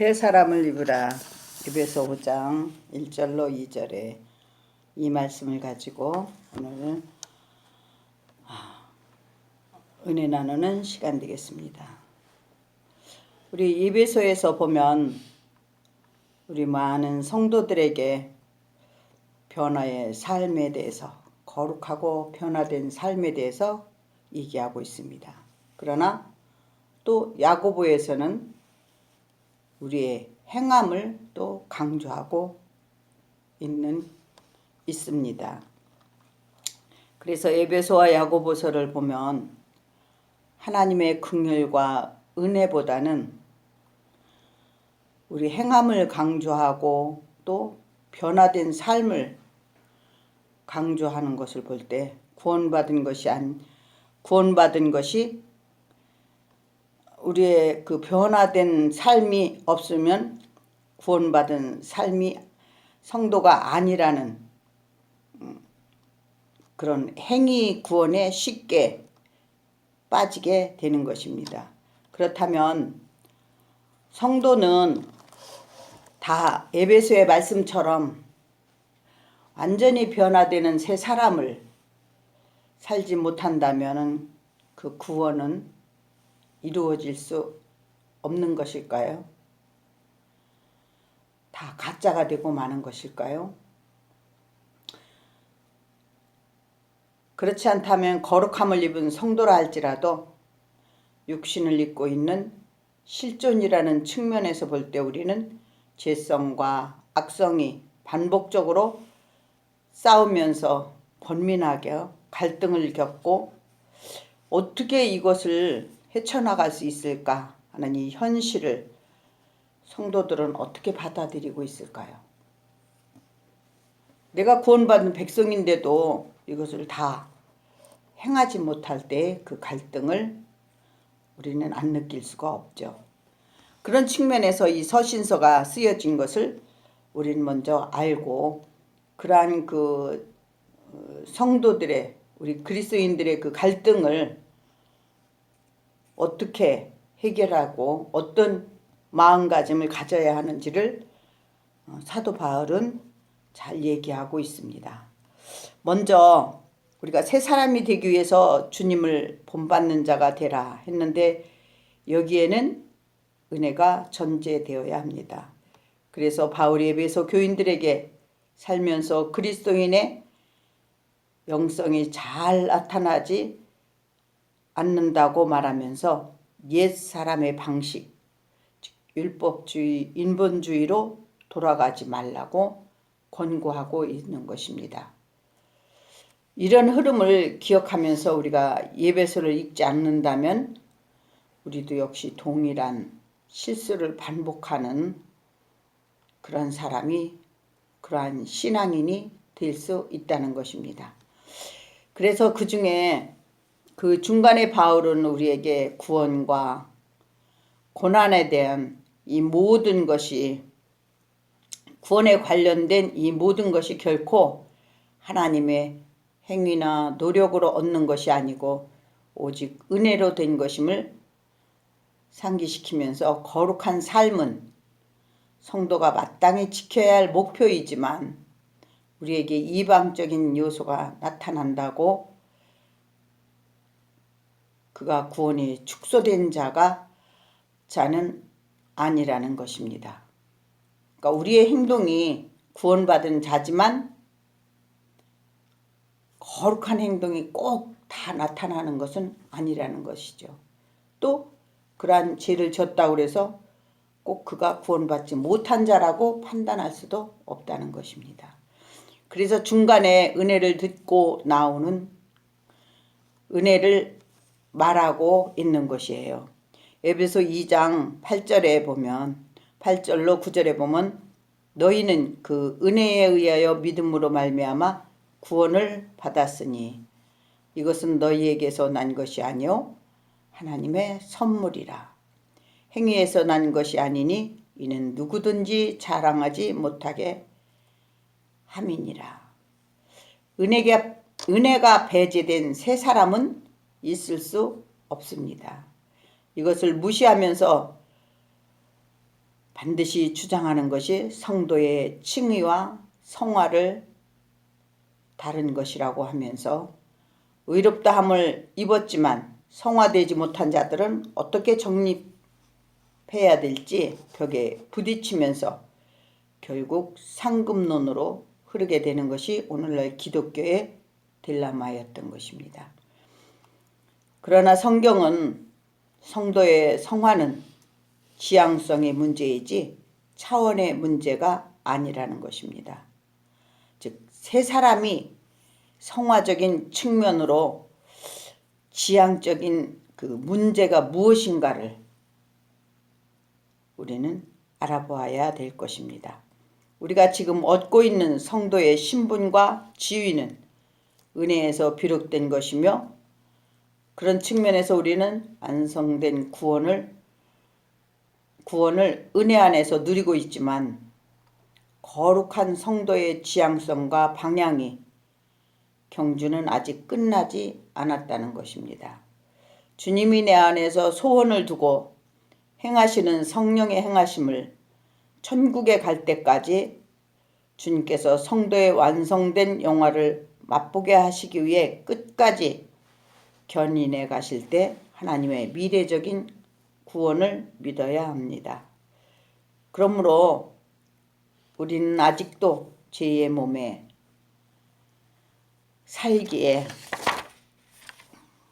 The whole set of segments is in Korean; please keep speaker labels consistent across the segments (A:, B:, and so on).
A: 새 사람을 입으라. 에베소 5장 1절로 2절에 이 말씀을 가지고 오늘 은혜 나누는 시간 되겠습니다. 우리 에베소에서 보면 우리 많은 성도들에게 변화의 삶에 대해서, 거룩하고 변화된 삶에 대해서 얘기하고 있습니다. 그러나 또 야고보에서는 우리의 행함을 또 강조하고 있습니다. 그래서 에베소와 야고보서를 보면 하나님의 긍휼과 은혜보다는 우리 행함을 강조하고 또 변화된 삶을 강조하는 것을 볼 때 구원받은 것이 우리의 그 변화된 삶이 없으면 구원받은 삶이 성도가 아니라는 그런 행위 구원에 쉽게 빠지게 되는 것입니다. 그렇다면 성도는 다 에베소의 말씀처럼 완전히 변화되는 새 사람을 살지 못한다면 그 구원은 이루어질 수 없는 것일까요? 다 가짜가 되고 마는 것일까요? 그렇지 않다면 거룩함을 입은 성도라 할지라도 육신을 입고 있는 실존이라는 측면에서 볼 때 우리는 죄성과 악성이 반복적으로 싸우면서 번민하게 갈등을 겪고 어떻게 이것을 헤쳐나갈 수 있을까 하는 이 현실을 성도들은 어떻게 받아들이고 있을까요? 내가 구원받은 백성인데도 이것을 다 행하지 못할 때 그 갈등을 우리는 안 느낄 수가 없죠. 그런 측면에서 이 서신서가 쓰여진 것을 우리는 먼저 알고 그러한 그 성도들의 우리 그리스도인들의 그 갈등을 어떻게 해결하고 어떤 마음가짐을 가져야 하는지를 사도 바울은 잘 얘기하고 있습니다. 먼저 우리가 새 사람이 되기 위해서 주님을 본받는 자가 되라 했는데 여기에는 은혜가 전제되어야 합니다. 그래서 바울이 에베소 교인들에게 살면서 그리스도인의 영성이 잘 나타나지 않는다고 말하면서 옛 사람의 방식, 율법주의, 인본주의로 돌아가지 말라고 권고하고 있는 것입니다. 이런 흐름을 기억하면서 우리가 에베소를 읽지 않는다면 우리도 역시 동일한 실수를 반복하는 그런 사람이, 그러한 신앙인이 될 수 있다는 것입니다. 그래서 그 중에 그 중간에 바울은 우리에게 구원과 고난에 대한 이 모든 것이, 구원에 관련된 이 모든 것이 결코 하나님의 행위나 노력으로 얻는 것이 아니고 오직 은혜로 된 것임을 상기시키면서 거룩한 삶은 성도가 마땅히 지켜야 할 목표이지만 우리에게 이방적인 요소가 나타난다고 그가 구원이 축소된 자는 아니라는 것입니다. 그러니까 우리의 행동이 구원받은 자지만 거룩한 행동이 꼭 다 나타나는 것은 아니라는 것이죠. 또 그러한 죄를 졌다고 해서 꼭 그가 구원받지 못한 자라고 판단할 수도 없다는 것입니다. 그래서 중간에 은혜를 듣고 나오는 은혜를 말하고 있는 것이에요. 에베소 2장 8절에 보면 8절로 9절에 보면 너희는 그 은혜에 의하여 믿음으로 말미암아 구원을 받았으니 이것은 너희에게서 난 것이 아니요 하나님의 선물이라. 행위에서 난 것이 아니니 이는 누구든지 자랑하지 못하게 함이니라. 은혜가 배제된 새 사람은 있을 수 없습니다. 이것을 무시하면서 반드시 주장하는 것이 성도의 칭의와 성화를 다른 것이라고 하면서 의롭다함을 입었지만 성화되지 못한 자들은 어떻게 정립해야 될지 벽에 부딪히면서 결국 상급론으로 흐르게 되는 것이 오늘날 기독교의 딜레마였던 것입니다. 그러나 성경은 성도의 성화는 지향성의 문제이지 차원의 문제가 아니라는 것입니다. 즉, 세 사람이 성화적인 측면으로 지향적인 그 문제가 무엇인가를 우리는 알아보아야 될 것입니다. 우리가 지금 얻고 있는 성도의 신분과 지위는 은혜에서 비롯된 것이며 그런 측면에서 우리는 완성된 구원을 은혜 안에서 누리고 있지만 거룩한 성도의 지향성과 방향이 경주는 아직 끝나지 않았다는 것입니다. 주님이 내 안에서 소원을 두고 행하시는 성령의 행하심을 천국에 갈 때까지 주님께서 성도의 완성된 영화를 맛보게 하시기 위해 끝까지 견인해 가실 때 하나님의 미래적인 구원을 믿어야 합니다. 그러므로 우리는 아직도 죄의 몸에 살기에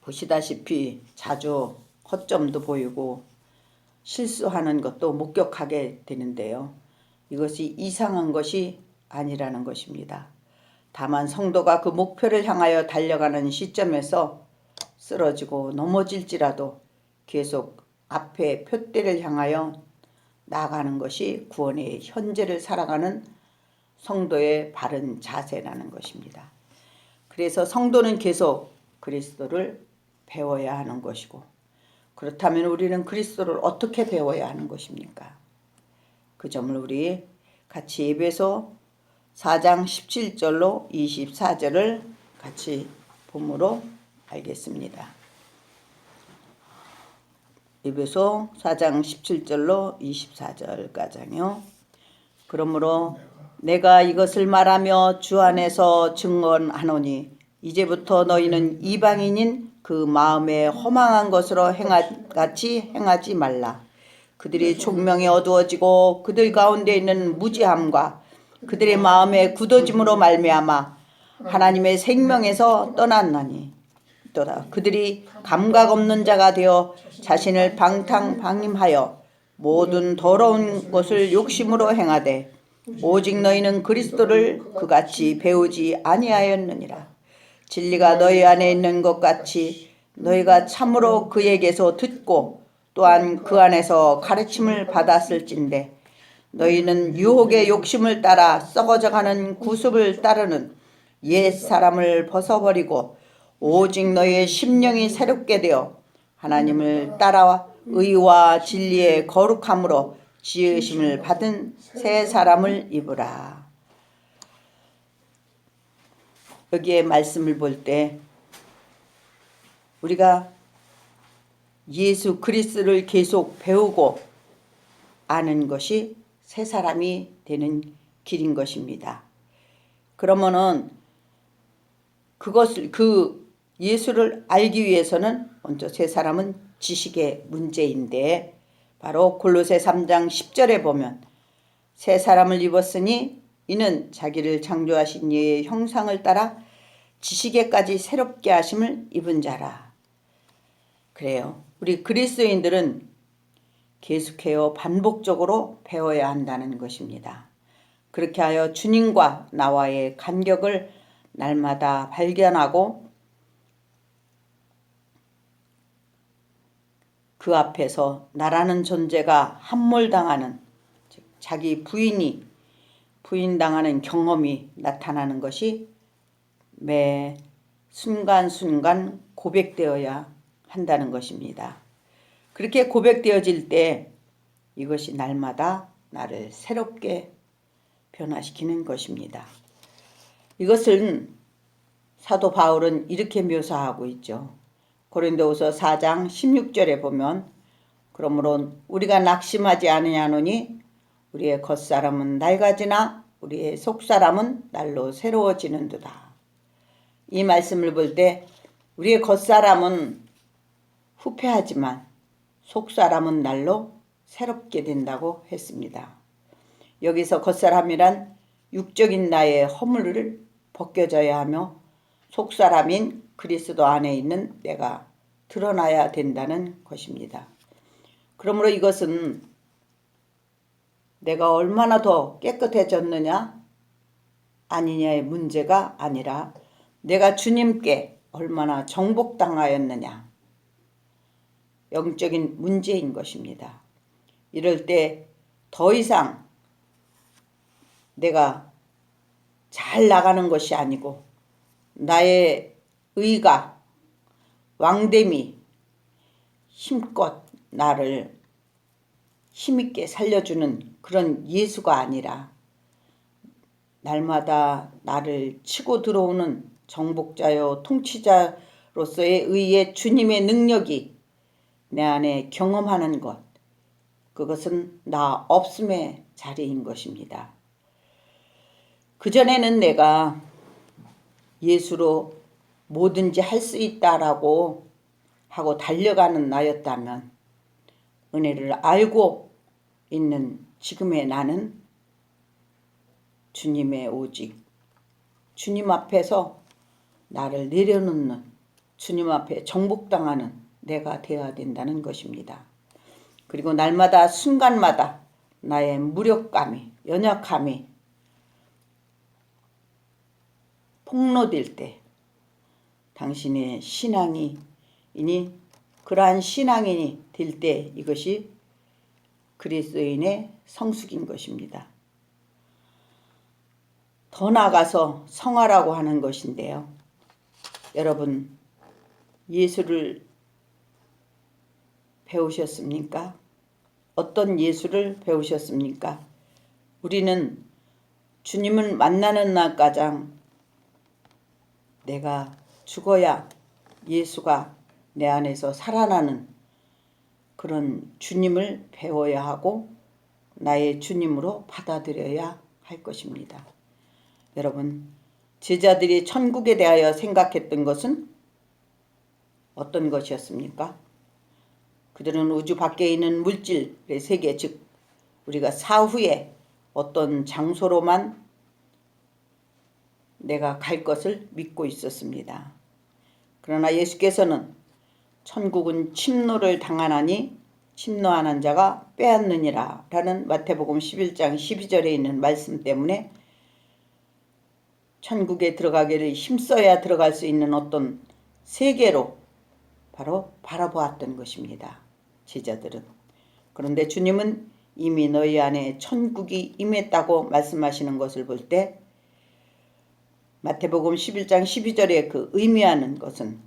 A: 보시다시피 자주 허점도 보이고 실수하는 것도 목격하게 되는데요. 이것이 이상한 것이 아니라는 것입니다. 다만 성도가 그 목표를 향하여 달려가는 시점에서 쓰러지고 넘어질지라도 계속 앞에 표대를 향하여 나아가는 것이 구원의 현재를 살아가는 성도의 바른 자세라는 것입니다. 그래서 성도는 계속 그리스도를 배워야 하는 것이고, 그렇다면 우리는 그리스도를 어떻게 배워야 하는 것입니까? 그 점을 우리 같이 에베소 4장 17절로 24절을 같이 봄으로 알겠습니다. 에베소 4장 17절로 24절까지요. 그러므로 내가 이것을 말하며 주 안에서 증언하노니 이제부터 너희는 이방인인 그 마음에 허망한 것으로 같이 행하지 말라. 그들이 총명이 어두워지고 그들 가운데 있는 무지함과 그들의 마음의 굳어짐으로 말미암아 하나님의 생명에서 떠났나니 또다. 그들이 감각 없는 자가 되어 자신을 방탕방임하여 모든 더러운 것을 욕심으로 행하되 오직 너희는 그리스도를 그같이 배우지 아니하였느니라. 진리가 너희 안에 있는 것 같이 너희가 참으로 그에게서 듣고 또한 그 안에서 가르침을 받았을진데 너희는 유혹의 욕심을 따라 썩어져가는 구습을 따르는 옛 사람을 벗어버리고 오직 너희의 심령이 새롭게 되어 하나님을 따라 의와 진리의 거룩함으로 지으심을 받은 새 사람을 입으라. 여기에 말씀을 볼 때 우리가 예수 그리스도를 계속 배우고 아는 것이 새 사람이 되는 길인 것입니다. 그러면은 그 예수를 알기 위해서는 먼저 새 사람은 지식의 문제인데 바로 골로새 3장 10절에 보면 새 사람을 입었으니 이는 자기를 창조하신 이의 형상을 따라 지식에까지 새롭게 하심을 입은 자라. 그래요. 우리 그리스도인들은 계속해요 반복적으로 배워야 한다는 것입니다. 그렇게 하여 주님과 나와의 간격을 날마다 발견하고 그 앞에서 나라는 존재가 함몰당하는, 즉 자기 부인당하는 경험이 나타나는 것이 매 순간순간 고백되어야 한다는 것입니다. 그렇게 고백되어질 때 이것이 날마다 나를 새롭게 변화시키는 것입니다. 이것은 사도 바울은 이렇게 묘사하고 있죠. 고린도후서 4장 16절에 보면 그러므로 우리가 낙심하지 아니하노니 우리의 겉사람은 낡아지나 우리의 속사람은 날로 새로워지는도다. 이 말씀을 볼 때 우리의 겉사람은 후패하지만 속사람은 날로 새롭게 된다고 했습니다. 여기서 겉사람이란 육적인 나의 허물을 벗겨져야 하며 속사람인 그리스도 안에 있는 내가 드러나야 된다는 것입니다. 그러므로 이것은 내가 얼마나 더 깨끗해졌느냐 아니냐의 문제가 아니라 내가 주님께 얼마나 정복당하였느냐 영적인 문제인 것입니다. 이럴 때 더 이상 내가 잘 나가는 것이 아니고 나의 의가 왕됨이 힘껏 나를 힘있게 살려주는 그런 예수가 아니라 날마다 나를 치고 들어오는 정복자요 통치자로서의 의의 주님의 능력이 내 안에 경험하는 것, 그것은 나 없음의 자리인 것입니다. 그전에는 내가 예수로 뭐든지 할 수 있다라고 하고 달려가는 나였다면 은혜를 알고 있는 지금의 나는 주님의 오직 주님 앞에서 나를 내려놓는 주님 앞에 정복당하는 내가 되어야 된다는 것입니다. 그리고 날마다 순간마다 나의 무력감이 연약함이 폭로될 때 당신의 신앙이 그러한 신앙인이 될 때 이것이 그리스도인의 성숙인 것입니다. 더 나아가서 성화라고 하는 것인데요. 여러분 예수를 배우셨습니까? 어떤 예수를 배우셨습니까? 우리는 주님을 만나는 날가장 내가 죽어야 예수가 내 안에서 살아나는 그런 주님을 배워야 하고 나의 주님으로 받아들여야 할 것입니다. 여러분, 제자들이 천국에 대하여 생각했던 것은 어떤 것이었습니까? 그들은 우주 밖에 있는 물질의 세계, 즉 우리가 사후에 어떤 장소로만 내가 갈 것을 믿고 있었습니다. 그러나 예수께서는 천국은 침노를 당하나니 침노하는 자가 빼앗느니라 라는 마태복음 11장 12절에 있는 말씀 때문에 천국에 들어가기를 힘써야 들어갈 수 있는 어떤 세계로 바로 바라보았던 것입니다. 제자들은. 그런데 주님은 이미 너희 안에 천국이 임했다고 말씀하시는 것을 볼 때 마태복음 11장 12절에 그 의미하는 것은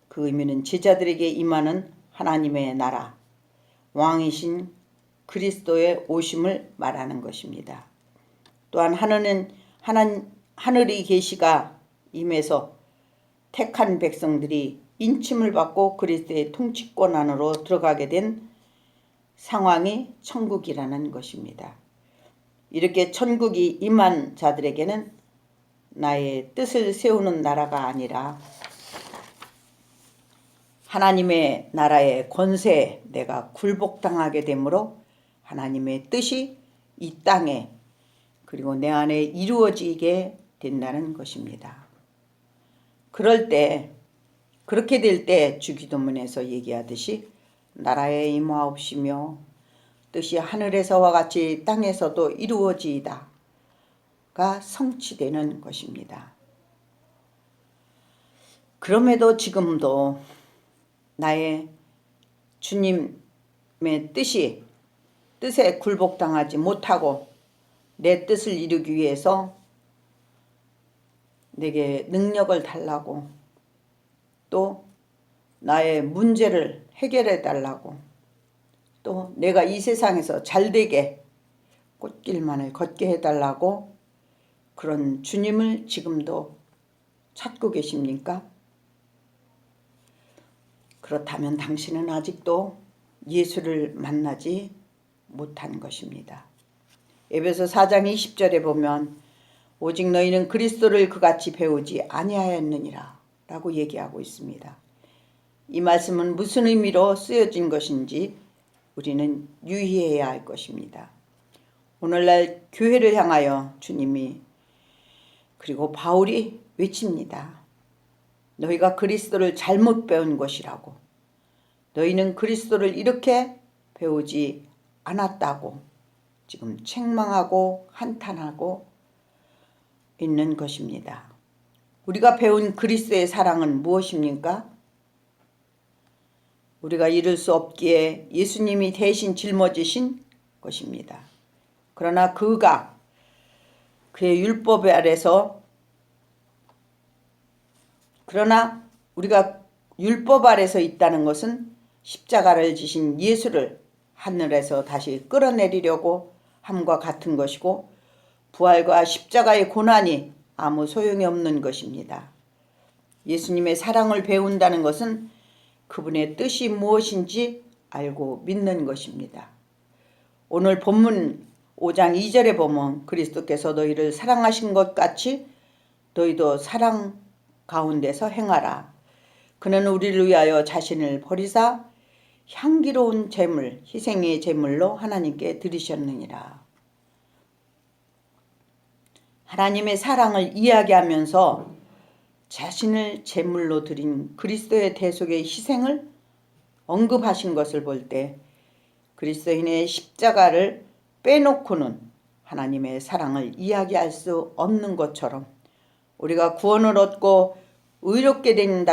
A: 그 의미는 제자들에게 임하는 하나님의 나라, 왕이신 그리스도의 오심을 말하는 것입니다. 또한 하늘의 계시가 임해서 택한 백성들이 인침을 받고 그리스도의 통치권 안으로 들어가게 된 상황이 천국이라는 것입니다. 이렇게 천국이 임한 자들에게는 나의 뜻을 세우는 나라가 아니라 하나님의 나라의 권세에 내가 굴복당하게 되므로 하나님의 뜻이 이 땅에 그리고 내 안에 이루어지게 된다는 것입니다. 그렇게 될 때 주기도문에서 얘기하듯이 나라에 임하옵시며 뜻이 하늘에서와 같이 땅에서도 이루어지이다가 성취되는 것입니다. 그럼에도 지금도 나의 주님의 뜻에 굴복당하지 못하고 내 뜻을 이루기 위해서 내게 능력을 달라고 또 나의 문제를 해결해 달라고 또 내가 이 세상에서 잘되게 꽃길만을 걷게 해달라고 그런 주님을 지금도 찾고 계십니까? 그렇다면 당신은 아직도 예수를 만나지 못한 것입니다. 에베소 4장 20절에 보면 오직 너희는 그리스도를 그같이 배우지 아니하였느니라 라고 얘기하고 있습니다. 이 말씀은 무슨 의미로 쓰여진 것인지 우리는 유의해야 할 것입니다. 오늘날 교회를 향하여 주님이 그리고 바울이 외칩니다. 너희가 그리스도를 잘못 배운 것이라고. 너희는 그리스도를 이렇게 배우지 않았다고 지금 책망하고 한탄하고 있는 것입니다. 우리가 배운 그리스도의 사랑은 무엇입니까? 우리가 이룰 수 없기에 예수님이 대신 짊어지신 것입니다. 그러나 그가 그의 율법 아래서 그러나 우리가 율법 아래서 있다는 것은 십자가를 지신 예수를 하늘에서 다시 끌어내리려고 함과 같은 것이고 부활과 십자가의 고난이 아무 소용이 없는 것입니다. 예수님의 사랑을 배운다는 것은 그분의 뜻이 무엇인지 알고 믿는 것입니다. 오늘 본문 5장 2절에 보면 그리스도께서 너희를 사랑하신 것 같이 너희도 사랑 가운데서 행하라. 그는 우리를 위하여 자신을 버리사 향기로운 제물, 희생의 제물로 하나님께 드리셨느니라. 하나님의 사랑을 이야기하면서 자신을 제물로 드린 그리스도의 대속의 희생을 언급하신 것을 볼 때 그리스도인의 십자가를 빼놓고는 하나님의 사랑을 이야기할 수 없는 것처럼 우리가 구원을 얻고 의롭게 된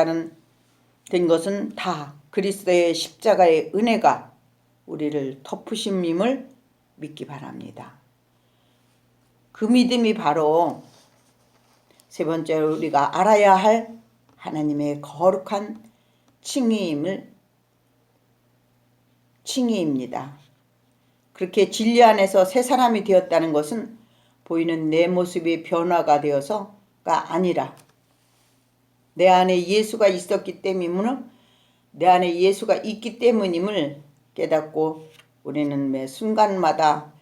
A: 것은 다 그리스도의 십자가의 은혜가 우리를 덮으심임을 믿기 바랍니다. 그 믿음이 바로 세 번째로 우리가 알아야 할 하나님의 거룩한 칭의입니다. 그렇게 진리 안에서 새 사람이 되었다는 것은 보이는 내 모습이 변화가 되어서가 아니라 내 안에 예수가 있었기 때문임을 깨닫고 우리는 매 순간마다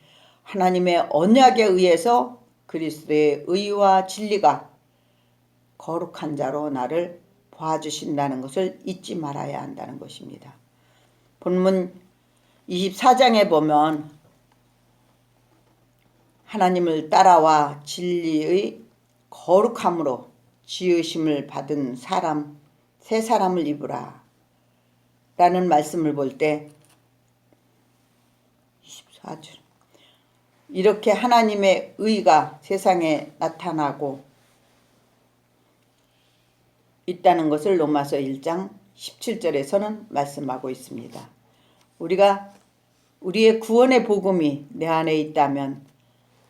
A: 하나님의 언약에 의해서 그리스도의 의와 진리가 거룩한 자로 나를 봐주신다는 것을 잊지 말아야 한다는 것입니다. 본문 24장에 보면 하나님을 따라와 진리의 거룩함으로 지으심을 받은 새 사람을 입으라 라는 말씀을 볼 때 24절 이렇게 하나님의 의가 세상에 나타나고 있다는 것을 로마서 1장 17절에서는 말씀하고 있습니다. 우리의 구원의 복음이 내 안에 있다면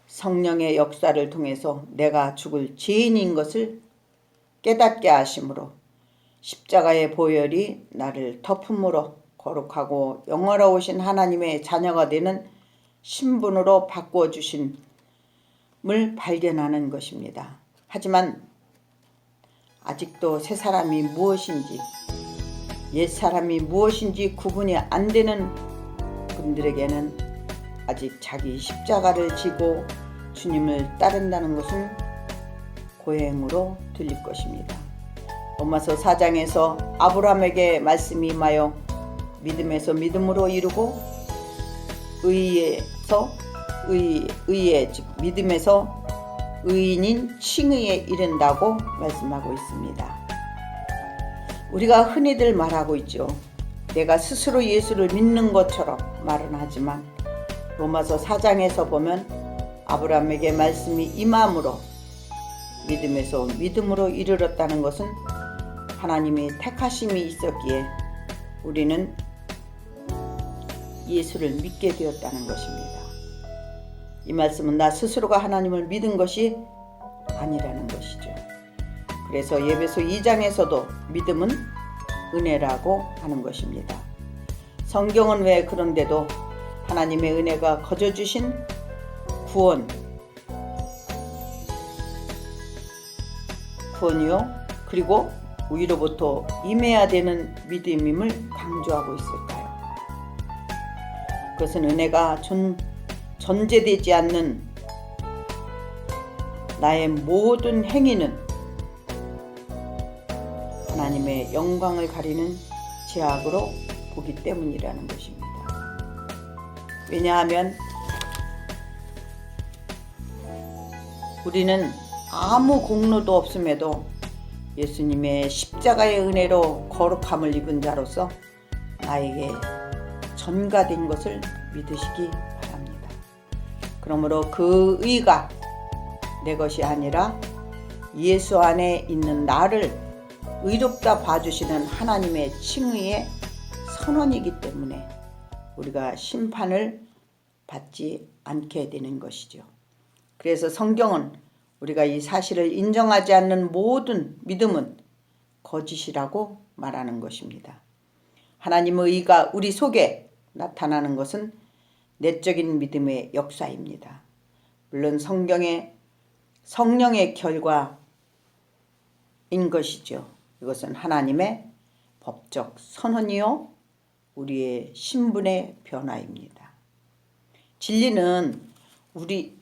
A: 성령의 역사를 통해서 내가 죽을 죄인인 것을 깨닫게 하심으로 십자가의 보혈이 나를 덮음으로 거룩하고 영화로우신 하나님의 자녀가 되는 신분으로 바꿔주심을 발견하는 것입니다. 하지만 아직도 새 사람이 무엇인지 옛 사람이 무엇인지 구분이 안 되는 분들에게는 아직 자기 십자가를 지고 주님을 따른다는 것은 고행으로 들릴 것입니다. 로마서 4장에서 아브라함에게 말씀이 임하여 믿음에서 믿음으로 이루고 믿음에서 의인인 칭의에 이른다고 말씀하고 있습니다. 우리가 흔히들 말하고 있죠. 내가 스스로 예수를 믿는 것처럼 말은 하지만 로마서 4장에서 보면 아브라함에게 말씀이 임함으로 믿음에서 믿음으로 이르렀다는 것은 하나님의 택하심이 있었기에 우리는 예수를 믿게 되었다는 것입니다. 이 말씀은 나 스스로가 하나님을 믿은 것이 아니라는 것이죠. 그래서 에베소 2장에서도 믿음은 은혜라고 하는 것입니다. 성경은 왜 그런데도 하나님의 은혜가 거저주신 구원이요 그리고 위로부터 임해야 되는 믿음임을 강조하고 있을까요? 그것은 은혜가 전제되지 않는 나의 모든 행위는 하나님의 영광을 가리는 죄악으로 보기 때문이라는 것입니다. 왜냐하면 우리는 아무 공로도 없음에도 예수님의 십자가의 은혜로 거룩함을 입은 자로서 나에게 전가된 것을 믿으시기 바랍니다. 그러므로 그 의가 내 것이 아니라 예수 안에 있는 나를 의롭다 봐주시는 하나님의 칭의의 선언이기 때문에 우리가 심판을 받지 않게 되는 것이죠. 그래서 성경은 우리가 이 사실을 인정하지 않는 모든 믿음은 거짓이라고 말하는 것입니다. 하나님의 의가 우리 속에 나타나는 것은 내적인 믿음의 역사입니다. 물론 성령의 결과인 것이죠. 이것은 하나님의 법적 선언이요 우리의 신분의 변화입니다. 진리는 우리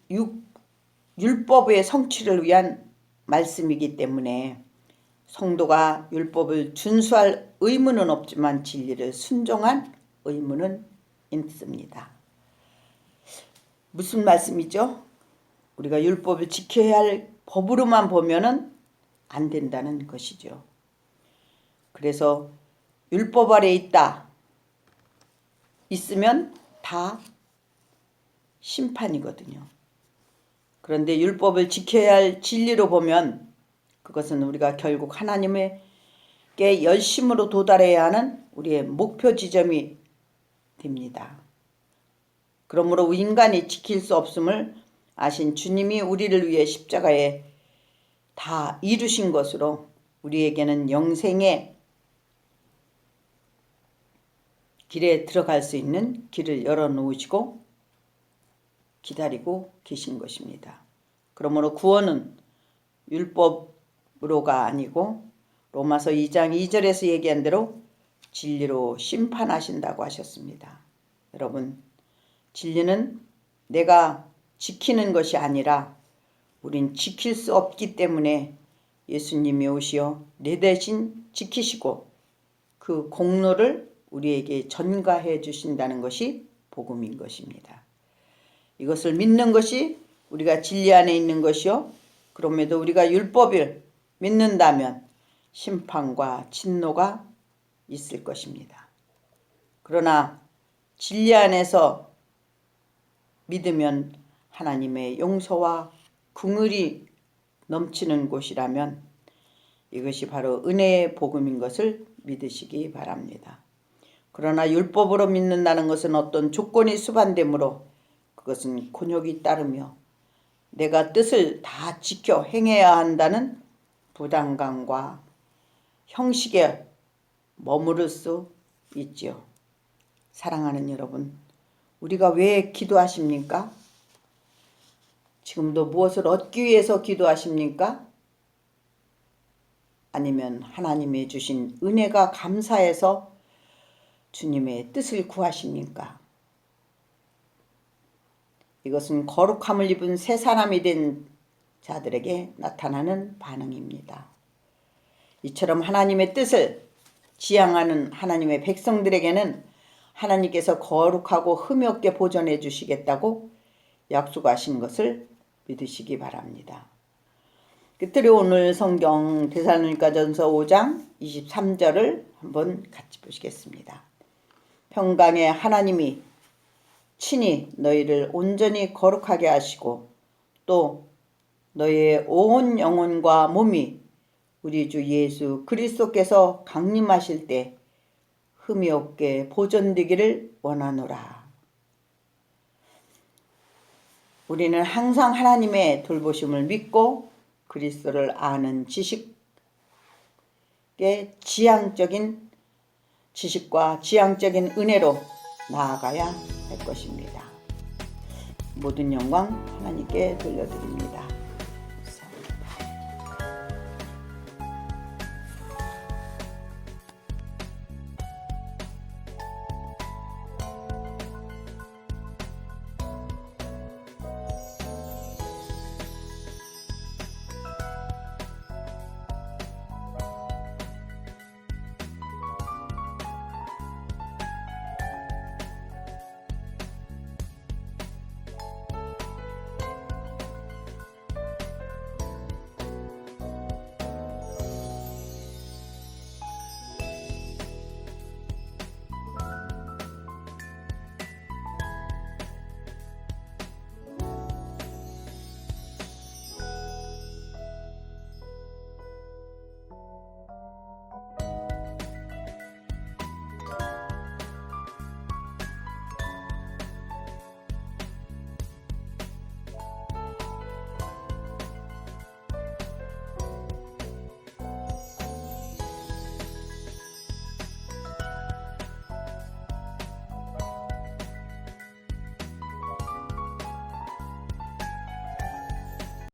A: 율법의 성취를 위한 말씀이기 때문에 성도가 율법을 준수할 의무는 없지만 진리를 순종한 의무는 있습니다. 무슨 말씀이죠? 우리가 율법을 지켜야 할 법으로만 보면은 안 된다는 것이죠. 그래서 율법 아래 있으면 다 심판이거든요. 그런데 율법을 지켜야 할 진리로 보면 그것은 우리가 결국 하나님께 열심으로 도달해야 하는 우리의 목표 지점이 됩니다. 그러므로 인간이 지킬 수 없음을 아신 주님이 우리를 위해 십자가에 다 이루신 것으로 우리에게는 영생의 길에 들어갈 수 있는 길을 열어놓으시고 기다리고 계신 것입니다. 그러므로 구원은 율법으로가 아니고 로마서 2장 2절에서 얘기한 대로 진리로 심판하신다고 하셨습니다. 여러분, 진리는 내가 지키는 것이 아니라 우린 지킬 수 없기 때문에 예수님이 오시어 내 대신 지키시고 그 공로를 우리에게 전가해 주신다는 것이 복음인 것입니다. 이것을 믿는 것이 우리가 진리 안에 있는 것이요. 그럼에도 우리가 율법을 믿는다면 심판과 진노가 있을 것입니다. 그러나 진리 안에서 믿으면 하나님의 용서와 긍휼이 넘치는 곳이라면 이것이 바로 은혜의 복음인 것을 믿으시기 바랍니다. 그러나 율법으로 믿는다는 것은 어떤 조건이 수반되므로 그것은 곤욕이 따르며 내가 뜻을 다 지켜 행해야 한다는 부담감과 형식에 머무를 수 있지요. 사랑하는 여러분, 우리가 왜 기도하십니까? 지금도 무엇을 얻기 위해서 기도하십니까? 아니면 하나님이 주신 은혜가 감사해서 주님의 뜻을 구하십니까? 이것은 거룩함을 입은 새 사람이 된 자들에게 나타나는 반응입니다. 이처럼 하나님의 뜻을 지향하는 하나님의 백성들에게는 하나님께서 거룩하고 흠이 없게 보존해 주시겠다고 약속하신 것을 믿으시기 바랍니다. 끝으로 오늘 성경 데살로니가전서 5장 23절을 한번 같이 보시겠습니다. 평강의 하나님이 친히 너희를 온전히 거룩하게 하시고 또 너희의 온 영혼과 몸이 우리 주 예수 그리스도께서 강림하실 때 흠이 없게 보존되기를 원하노라. 우리는 항상 하나님의 돌보심을 믿고 그리스도를 아는 지식의 지향적인 지식과 지향적인 은혜로 나아가야 할 것입니다. 모든 영광 하나님께 돌려드립니다.